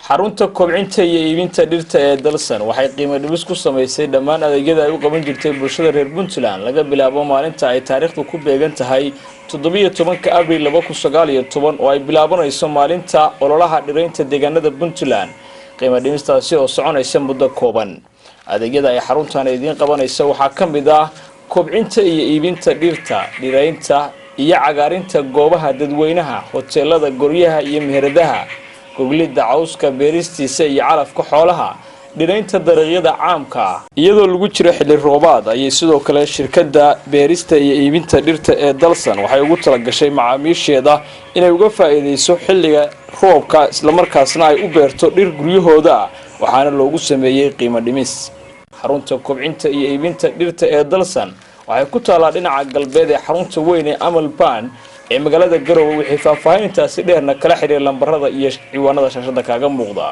Xarunta kobcinta iyo iibinta dhirta ee Dalsan waxay qiimo dhimis ku samaysay dhammaan adeegyada ay u qaban jirtay bulshada reer Puntland laga bilaabo maalinta ay taariikhdu ku beegan tahay 17 Abriil 2019 oo ay bilaabanayso maalinta ololaha dhiraynta deegaanada Puntland. Qiimo dhimistaasi oo soconaysa muddo kooban. Adeegyada ay xaruntan idin qabanayso waxaa ka mid ah kobcinta iyo iibinta dhirta, dhiraynta iyo cagaarinta goobaha dadweynaha, hoteelada, guryaha iyo meheradaha. Goglida cawska beeristiisa iyo calafka xoolaha dhiraynta dariiqyada caamka iyadoo lagu jiro xilli roobaad ayay sidoo kale shirkadda beerista iyo iibinta dhirta ee Dalsan waxay ugu talagashay macaamiisheeda inay uga faa'iideyso xilliga roobka isla markaasna ay u beerto dhir guryahooda waxaana loogu sameeyay qiimo dhimis. Xarunta kobcinta iyo iibinta dhirta ee Dalsan waxay ku taalaa dhinaca galbeed ee xarunta weyn ee Amal Baan ee magaalada Garowe wixii faahfaahintaasi dheerna kala xiriir lambarada iyo ciwaanada shaashada kaaga muuqda.